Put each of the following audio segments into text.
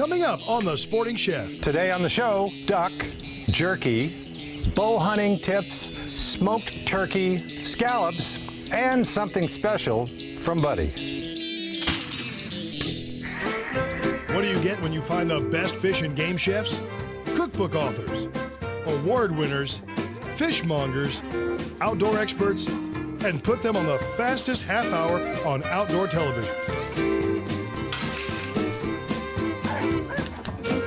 Coming up on The Sporting Chef. Today on the show, duck, jerky, bow hunting tips, smoked turkey, scallops, and something special from Buddy. What do you get when you find the best fish and game chefs? Cookbook authors, award winners, fishmongers, outdoor experts, and put them on the fastest half hour on outdoor television.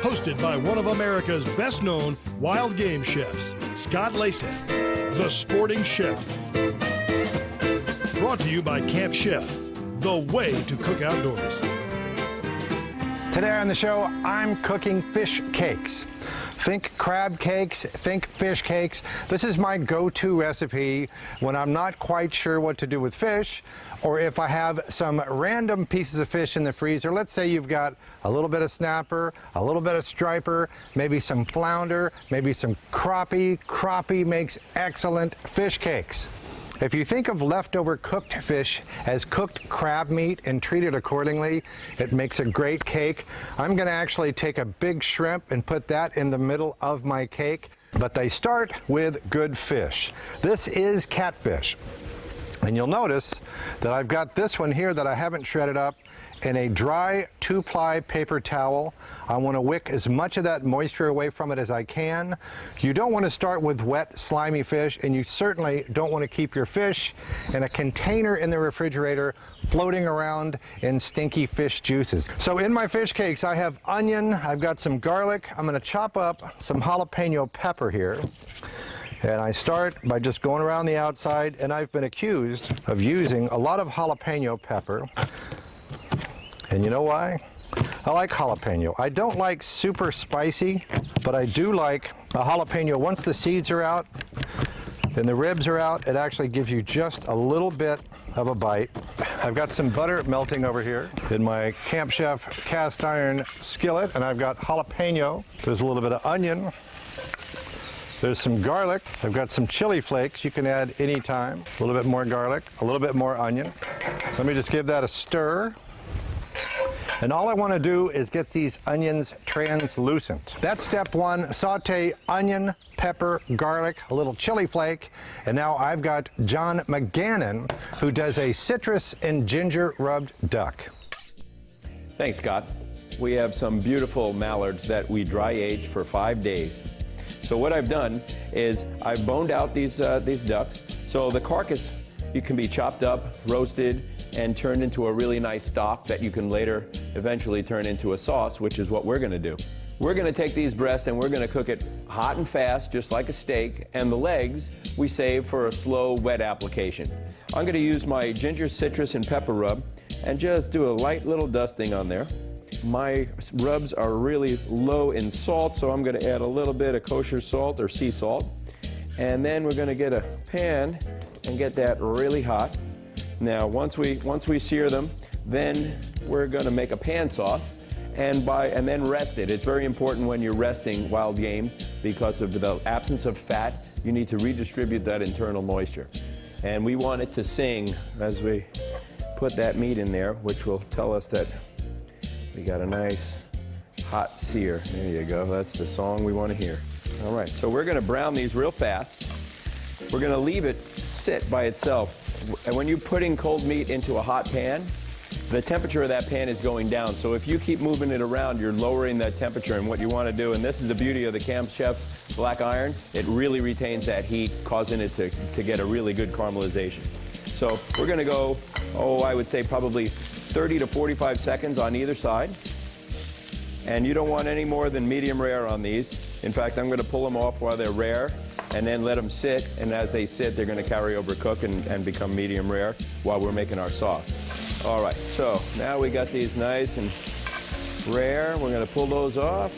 Hosted by one of America's best-known wild game chefs, Scott LEYSATH, The Sporting Chef. Brought to you by Camp Chef, the way to cook outdoors. Today on the show, I'm cooking fish cakes. Think crab cakes, think fish cakes. This is my go-to recipe when I'm not quite sure what to do with fish, or if I have some random pieces of fish in the freezer. Let's say you've got a little bit of snapper, a little bit of striper, maybe some flounder, maybe some crappie. Crappie makes excellent fish cakes. If you think of leftover cooked fish as cooked crab meat and treat it accordingly, it makes a great cake. I'm going to actually take a big shrimp and put that in the middle of my cake. But they start with good fish. This is catfish. And you'll notice that I've got this one here that I haven't shredded up in a dry 2-ply paper towel. I want to wick as much of that moisture away from it as I can. You don't want to start with wet, slimy fish, and you certainly don't want to keep your fish in a container in the refrigerator floating around in stinky fish juices. So in my fish cakes, I have onion, I've got some garlic. I'm going to chop up some jalapeno pepper here. And I start by just going around the outside, and I've been accused of using a lot of jalapeno pepper. And you know why? I like jalapeno. I don't like super spicy, but I do like a jalapeno. Once the seeds are out and the ribs are out, it actually gives you just a little bit of a bite. I've got some butter melting over here in my Camp Chef cast iron skillet, and I've got jalapeno. There's a little bit of onion. There's some garlic. I've got some chili flakes you can add anytime. A little bit more garlic, a little bit more onion. Let me just give that a stir. And all I want to do is get these onions translucent. That's step one. Saute onion, pepper, garlic, a little chili flake. And now I've got John McGannon, who does a citrus and ginger rubbed duck. Thanks, Scott. We have some beautiful mallards that we dry age for 5 days. So what I've done is I've boned out these ducks. So the carcass, you can be chopped up, roasted, and turned into a really nice stock that you can later eventually turn into a sauce, which is what we're going to do. We're going to take these breasts and we're going to cook it hot and fast, just like a steak, and the legs we save for a slow, wet application. I'm going to use my ginger, citrus, and pepper rub and just do a light little dusting on there. My rubs are really low in salt, so I'm going to add a little bit of kosher salt or sea salt. And then we're going to get a pan and get that really hot. Now, once we sear them, then we're going to make a pan sauce and then rest it. It's very important when you're resting wild game because of the absence of fat. You need to redistribute that internal moisture. And we want it to sing as we put that meat in there, which will tell us that we got a nice hot sear. There you go. That's the song we want to hear. All right, so we're going to brown these real fast. We're going to leave it sit by itself. And when you're putting cold meat into a hot pan, the temperature of that pan is going down. So if you keep moving it around, you're lowering that temperature. And what you want to do, and this is the beauty of the Camp Chef black iron, it really retains that heat, causing it to get a really good caramelization. So we're going to go, I would say probably 30 to 45 seconds on either side. And you don't want any more than medium rare on these. In fact, I'm going to pull them off while they're rare and then let them sit. And as they sit, they're going to carry over cook and become medium rare while we're making our sauce. All right, so now we got these nice and rare. We're going to pull those off.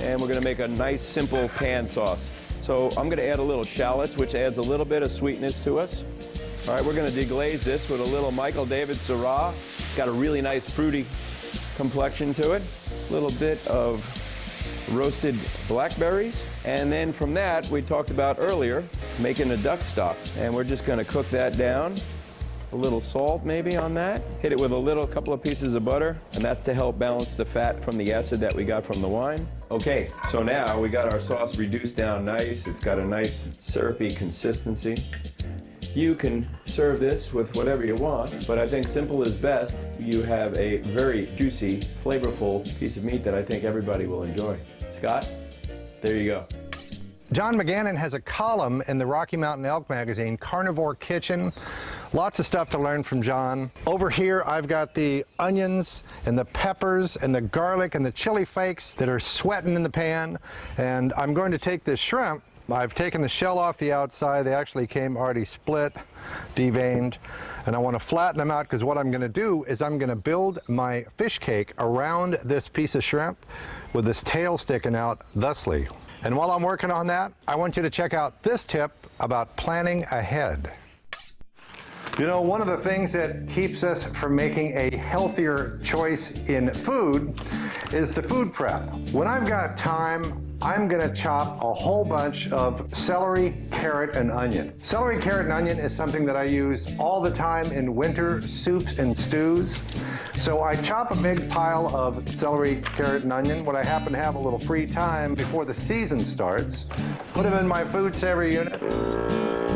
And we're going to make a nice, simple pan sauce. So I'm going to add a little shallots, which adds a little bit of sweetness to us. All right, we're going to deglaze this with a little Michael David Syrah. It's got a really nice fruity complexion to it. A little bit of roasted blackberries. And then from that, we talked about earlier, making a duck stock. And we're just going to cook that down a little salt maybe on that. Hit it with a couple of pieces of butter, and that's to help balance the fat from the acid that we got from the wine. Okay, so now we got our sauce reduced down nice. It's got a nice syrupy consistency. You can serve this with whatever you want, but I think simple is best. You have a very juicy, flavorful piece of meat that I think everybody will enjoy. Scott, there you go. John McGannon has a column in the Rocky Mountain Elk magazine, Carnivore Kitchen. Lots of stuff to learn from John. Over here, I've got the onions and the peppers and the garlic and the chili flakes that are sweating in the pan. And I'm going to take this shrimp. I've taken the shell off the outside. They actually came already split, deveined, and I want to flatten them out because what I'm going to do is I'm going to build my fish cake around this piece of shrimp with this tail sticking out thusly. And while I'm working on that, I want you to check out this tip about planning ahead. You know, one of the things that keeps us from making a healthier choice in food is the food prep. When I've got time, I'm gonna chop a whole bunch of celery, carrot, and onion. Celery, carrot, and onion is something that I use all the time in winter soups and stews. So I chop a big pile of celery, carrot, and onion when I happen to have a little free time before the season starts. Put them in my food saver unit.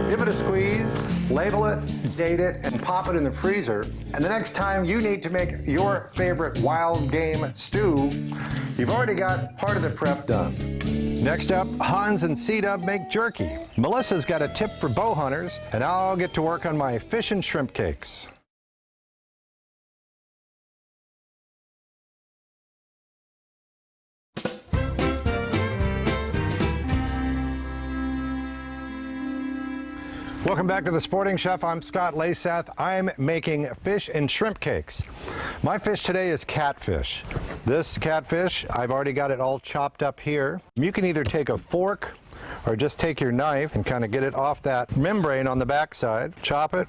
Give it a squeeze, label it, date it, and pop it in the freezer. And the next time you need to make your favorite wild game stew, you've already got part of the prep done. Next up, Hummel and Cee Dub make jerky. Melissa's got a tip for bow hunters, and I'll get to work on my fish and shrimp cakes. Welcome back to The Sporting Chef. I'm Scott LEYSATH. I'm making fish and shrimp cakes. My fish today is catfish. This catfish, I've already got it all chopped up here. You can either take a fork or just take your knife and kind of get it off that membrane on the backside. Chop it,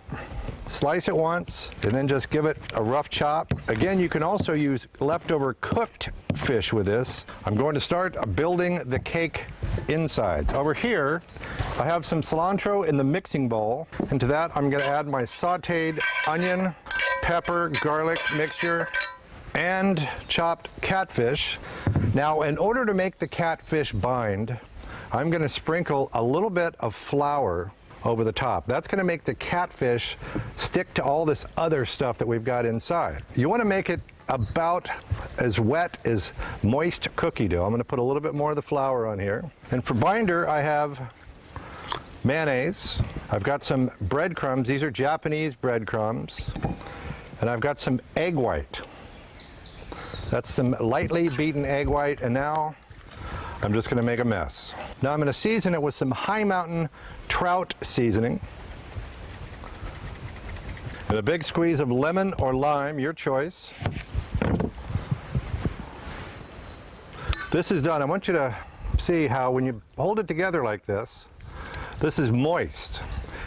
slice it once, and then just give it a rough chop. Again, you can also use leftover cooked fish with this. I'm going to start building the cake insides. Over here, I have some cilantro in the mixing bowl. And to that, I'm going to add my sauteed onion, pepper, garlic mixture, and chopped catfish. Now, in order to make the catfish bind, I'm going to sprinkle a little bit of flour over the top. That's going to make the catfish stick to all this other stuff that we've got inside. You want to make it about as wet as moist cookie dough. I'm going to put a little bit more of the flour on here. And for binder, I have mayonnaise. I've got some breadcrumbs. These are Japanese breadcrumbs. And I've got some egg white. That's some lightly beaten egg white. And now I'm just going to make a mess. Now I'm going to season it with some High Mountain trout seasoning. And a big squeeze of lemon or lime, your choice. This is done. I want you to see how when you hold it together like this, this is moist.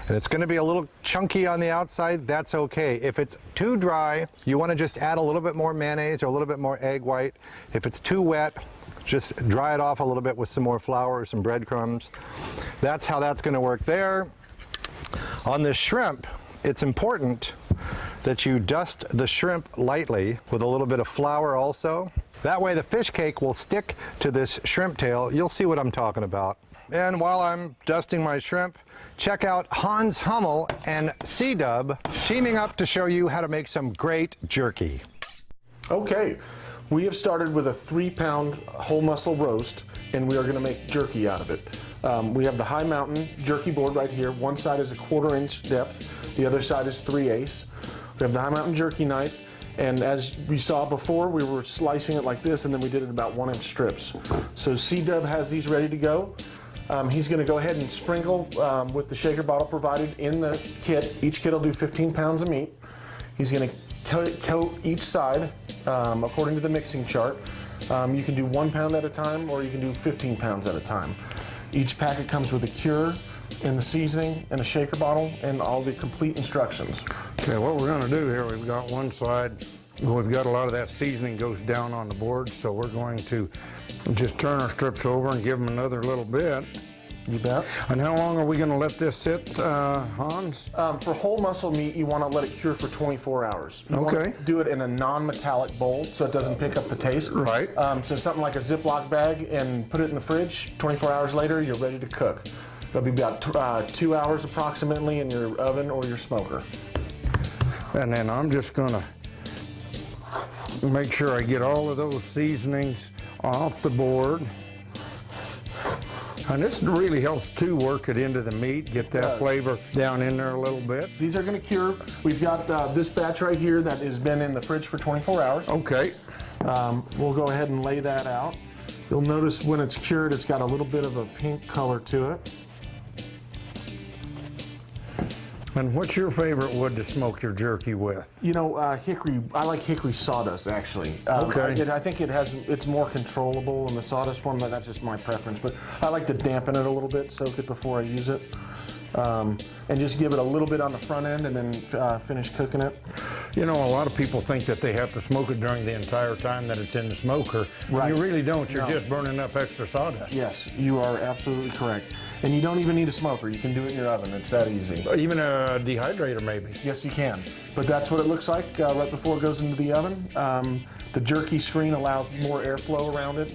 And it's going to be a little chunky on the outside. That's okay. If it's too dry, you want to just add a little bit more mayonnaise or a little bit more egg white. If it's too wet, just dry it off a little bit with some more flour or some breadcrumbs. That's how that's going to work there. On this shrimp, it's important that you dust the shrimp lightly with a little bit of flour also. That way the fish cake will stick to this shrimp tail. You'll see what I'm talking about. And while I'm dusting my shrimp, check out Hummel and Cee Dub teaming up to show you how to make some great jerky. Okay, we have started with a 3-pound whole muscle roast, and we are going to make jerky out of it. We have the High Mountain jerky board right here. One side is a 1/4 inch depth, the other side is 3/8. We have the High Mountain jerky knife, and as we saw before, we were slicing it like this, and then we did it about 1-inch strips. So Cee Dub has these ready to go. He's going to go ahead and sprinkle with the shaker bottle provided in the kit. Each kit will do 15 pounds of meat. He's going to coat each side according to the mixing chart. You can do 1 pound at a time, or you can do 15 pounds at a time. Each packet comes with a cure and the seasoning and a shaker bottle and all the complete instructions. Okay, what we're going to do here, we've got one side, we've got a lot of that seasoning goes down on the board, so we're going to just turn our strips over and give them another little bit. You bet. And how long are we going to let this sit, Hans? For whole muscle meat, you want to let it cure for 24 hours. You want to do it in a non-metallic bowl so it doesn't pick up the taste. Right. So something like a Ziploc bag, and put it in the fridge. 24 hours later, you're ready to cook. It'll be about 2 hours approximately in your oven or your smoker. And then I'm just going to make sure I get all of those seasonings off the board. And this really helps too, work it into the meat, get that flavor down in there a little bit. These are going to cure. We've got this batch right here that has been in the fridge for 24 hours. Okay. We'll go ahead and lay that out. You'll notice when it's cured, it's got a little bit of a pink color to it. And what's your favorite wood to smoke your jerky with? You know, hickory. I like hickory sawdust actually. Okay. I think it's more controllable in the sawdust form. That's just my preference. But I like to dampen it a little bit, soak it before I use it, and just give it a little bit on the front end, and then finish cooking it. You know, a lot of people think that they have to smoke it during the entire time that it's in the smoker. Right. You really don't. You're just burning up extra sawdust. Yes, you are absolutely correct. And you don't even need a smoker. You can do it in your oven. It's that easy. Even a dehydrator, maybe. Yes, you can. But that's what it looks like right before it goes into the oven. The jerky screen allows more airflow around it.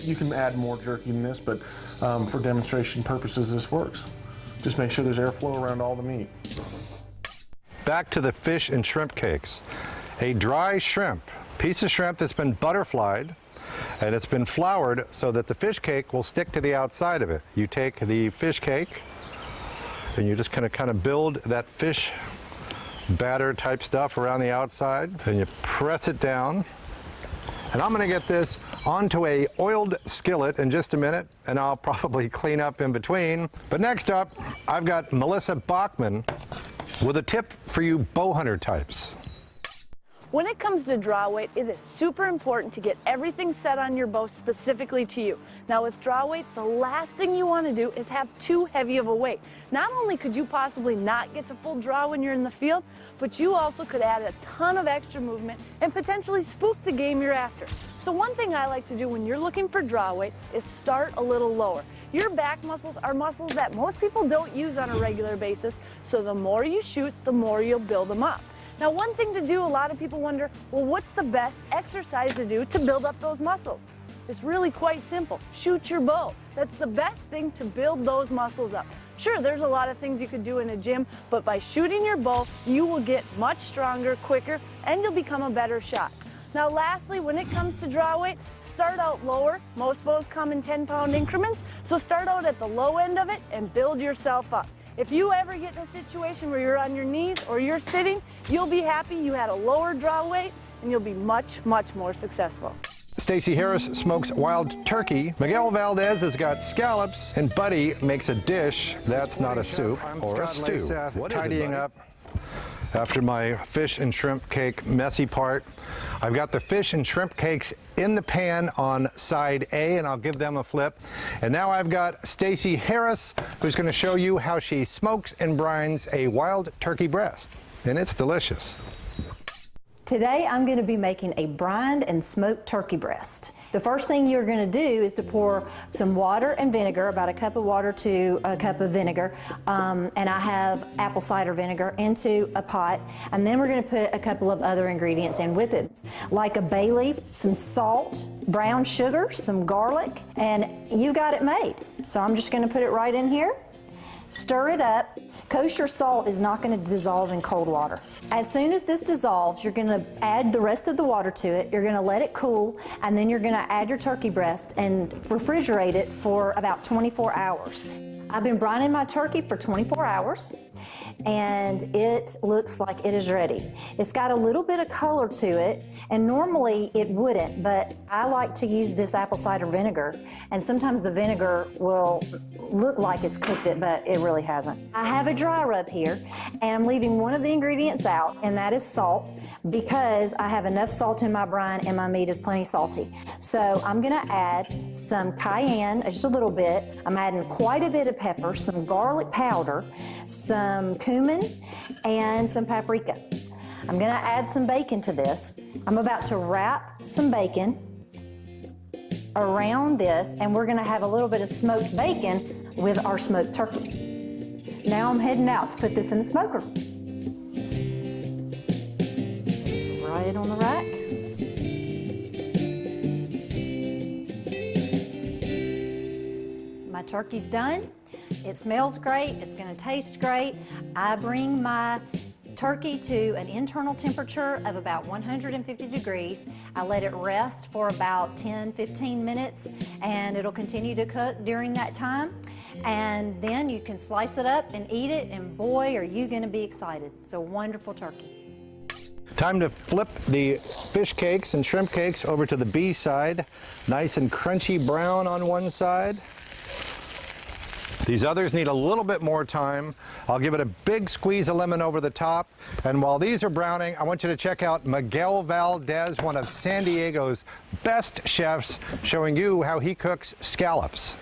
You can add more jerky than this, but for demonstration purposes, this works. Just make sure there's airflow around all the meat. Back to the fish and shrimp cakes. A dry shrimp, piece of shrimp that's been butterflied, and it's been floured so that the fish cake will stick to the outside of it. You take the fish cake and you just kind of build that fish batter type stuff around the outside, and you press it down. And I'm going to get this onto a oiled skillet in just a minute, and I'll probably clean up in between. But next up, I've got Melissa Bachman with a tip for you bow hunter types. When it comes to draw weight, it is super important to get everything set on your bow specifically to you. Now with draw weight, the last thing you want to do is have too heavy of a weight. Not only could you possibly not get to full draw when you're in the field, but you also could add a ton of extra movement and potentially spook the game you're after. So one thing I like to do when you're looking for draw weight is start a little lower. Your back muscles are muscles that most people don't use on a regular basis, so the more you shoot, the more you'll build them up. Now, one thing to do, a lot of people wonder, well, what's the best exercise to do to build up those muscles? It's really quite simple. Shoot your bow. That's the best thing to build those muscles up. Sure, there's a lot of things you could do in a gym, but by shooting your bow, you will get much stronger, quicker, and you'll become a better shot. Now, lastly, when it comes to draw weight, start out lower. Most bows come in 10-pound increments, so start out at the low end of it and build yourself up. If you ever get in a situation where you're on your knees or you're sitting, you'll be happy you had a lower draw weight and you'll be much, much more successful. Stacy Harris smokes wild turkey. Miguel Valdez has got scallops, and Buddy makes a dish that's not a soup or a stew. What tidying up after my fish and shrimp cake messy part. I've got the fish and shrimp cakes in the pan on side A, and I'll give them a flip. And now I've got Stacy Harris, who's going to show you how she smokes and brines a wild turkey breast, and it's delicious. Today I'm going to be making a brined and smoked turkey breast. The first thing you're going to do is to pour some water and vinegar, about a cup of water to a cup of vinegar, and I have apple cider vinegar, into a pot, and then we're going to put a couple of other ingredients in with it, like a bay leaf, some salt, brown sugar, some garlic, and you got it made. So I'm just going to put it right in here, stir it up. Kosher salt is not going to dissolve in cold water. As soon as this dissolves, you're going to add the rest of the water to it, you're going to let it cool, and then you're going to add your turkey breast and refrigerate it for about 24 hours. I've been brining my turkey for 24 hours, and it looks like it is ready. It's got a little bit of color to it, and normally it wouldn't, but I like to use this apple cider vinegar, and sometimes the vinegar will look like it's cooked it, but it really hasn't. I have a dry rub here, and I'm leaving one of the ingredients out, and that is salt, because I have enough salt in my brine and my meat is plenty salty. So I'm gonna add some cayenne, just a little bit. I'm adding quite a bit of pepper, some garlic powder, some cumin, and some paprika. I'm gonna add some bacon to this. I'm about to wrap some bacon around this, and we're gonna have a little bit of smoked bacon with our smoked turkey. Now I'm heading out to put this in the smoker. Right on the rack. My turkey's done. It smells great, it's gonna taste great. I bring my turkey to an internal temperature of about 150 degrees. I let it rest for about 10-15 minutes, and it'll continue to cook during that time. And then you can slice it up and eat it, and boy, are you gonna be excited. It's a wonderful turkey. Time to flip the fish cakes and shrimp cakes over to the B side. Nice and crunchy brown on one side. These others need a little bit more time. I'll give it a big squeeze of lemon over the top. And while these are browning, I want you to check out Miguel Valdez, one of San Diego's best chefs, showing you how he cooks scallops.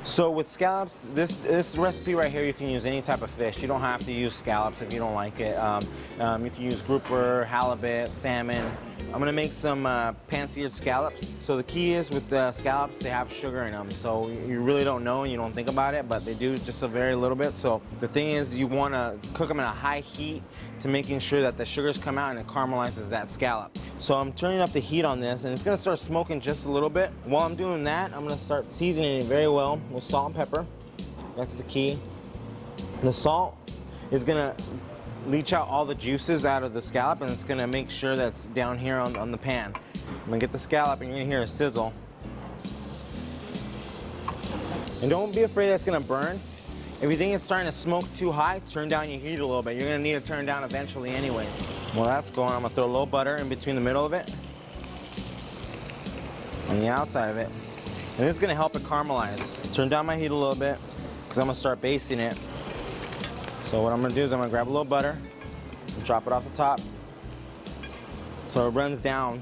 So with scallops, this recipe right here, you can use any type of fish. You don't have to use scallops if you don't like it. You can use grouper, halibut, salmon. I'm gonna make some pan-seared scallops. So the key is with the scallops, they have sugar in them. So you really don't know and you don't think about it, but they do just a very little bit. So the thing is, you wanna cook them at a high heat to making sure that the sugars come out and it caramelizes that scallop. So I'm turning up the heat on this, and it's gonna start smoking just a little bit. While I'm doing that, I'm gonna start seasoning it very well with salt and pepper. That's the key. The salt is gonna leach out all the juices out of the scallop, and it's gonna make sure that's down here on the pan. I'm gonna get the scallop, and you're gonna hear a sizzle. And don't be afraid that's gonna burn. If you think it's starting to smoke too high, turn down your heat a little bit. You're gonna need to turn down eventually anyways. While that's going, I'm gonna throw a little butter in between the middle of it and the outside of it. And this is gonna help it caramelize. Turn down my heat a little bit because I'm gonna start basting it. So what I'm gonna do is I'm gonna grab a little butter and drop it off the top so it runs down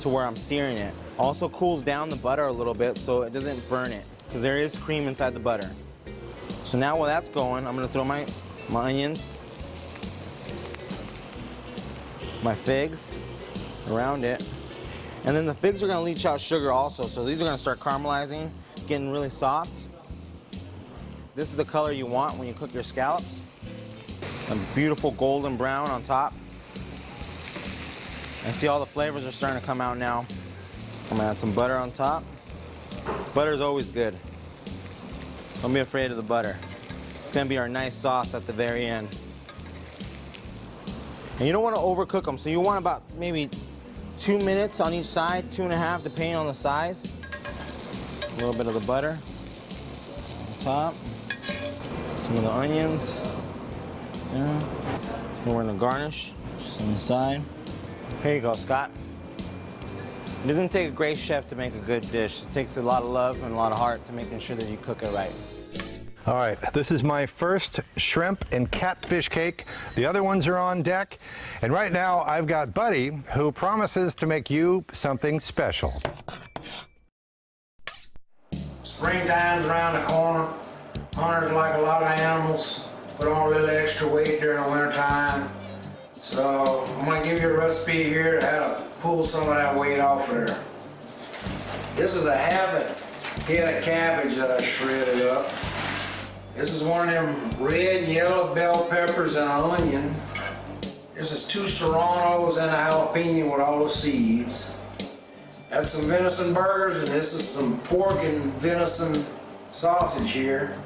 to where I'm searing it. Also cools down the butter a little bit so it doesn't burn it, because there is cream inside the butter. So now while that's going, I'm gonna throw my onions, my figs around it. And then the figs are gonna leach out sugar also, so these are gonna start caramelizing, getting really soft. This is the color you want when you cook your scallops. A beautiful golden brown on top. And see, all the flavors are starting to come out now. I'm gonna add some butter on top. Butter is always good. Don't be afraid of the butter. It's gonna be our nice sauce at the very end. And you don't wanna overcook them, so you want about maybe 2 minutes on each side, 2.5, depending on the size. A little bit of the butter on top. Some of the onions. And we're gonna garnish just on the side. Here you go, Scott. It doesn't take a great chef to make a good dish. It takes a lot of love and a lot of heart to making sure that you cook it right. All right, this is my first shrimp and catfish cake. The other ones are on deck. And right now I've got Buddy, who promises to make you something special. Springtime's around the corner. Hunters, like a lot of animals, put on a little extra weight during the winter time. So I'm gonna give you a recipe here to how to pull some of that weight off of there. This is a half a head of cabbage that I shredded up. This is one of them red and yellow bell peppers and an onion. This is 2 serranos and a jalapeno with all the seeds. That's some venison burgers, and this is some pork and venison sausage here.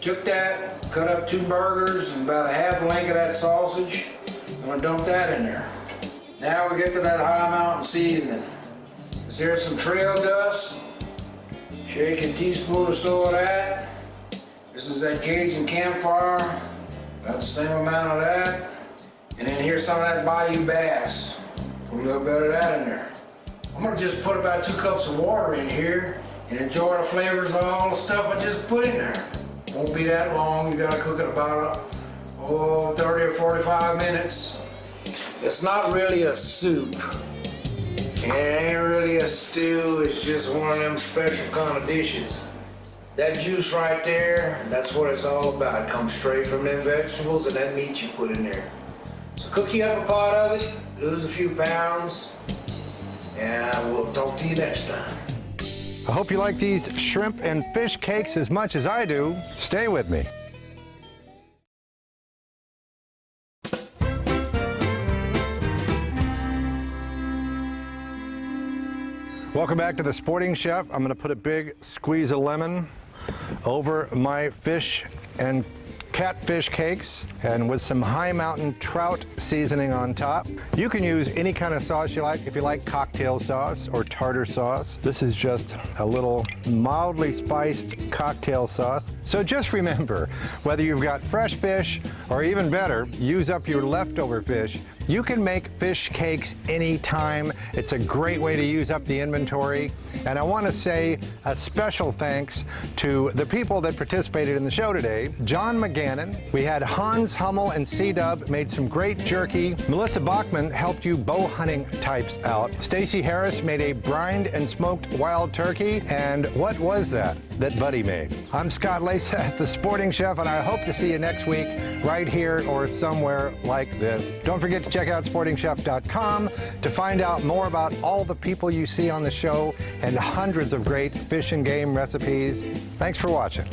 Took that, cut up 2 burgers and about a half length of that sausage. I'm gonna dump that in there. Now we get to that high mountain seasoning. Here's some trail dust. Shake a teaspoon or so of that. This is that Cajun campfire. About the same amount of that. And then here's some of that Bayou bass. Put a little bit of that in there. I'm gonna just put about 2 cups of water in here and enjoy the flavors of all the stuff I just put in there. Won't be that long. You gotta cook it about 30 or 45 minutes. It's not really a soup. It ain't really a stew. It's just one of them special kind of dishes. That juice right there, that's what it's all about. It comes straight from them vegetables and that meat you put in there. So cook you up a pot of it, lose a few pounds, and we'll talk to you next time. I hope you like these shrimp and fish cakes as much as I do. Stay with me. Welcome back to the Sporting Chef. I'm going to put a big squeeze of lemon over my fish and catfish cakes, and with some high mountain trout seasoning on top. You can use any kind of sauce you like. If you like cocktail sauce or tartar sauce, this is just a little mildly spiced cocktail sauce. So just remember, whether you've got fresh fish or even better, use up your leftover fish, you can make fish cakes anytime. It's a great way to use up the inventory. And I want to say a special thanks to the people that participated in the show today. John McGannon, we had Hummel and Cee Dub made some great jerky. Melissa Bachman helped you bow hunting types out. Stacy Harris made a brined and smoked wild turkey. And what was that Buddy made? I'm Scott LEYSATH, the Sporting Chef, and I hope to see you next week right here or somewhere like this. Don't forget to check out sportingchef.com to find out more about all the people you see on the show and hundreds of great fish and game recipes. Thanks for watching.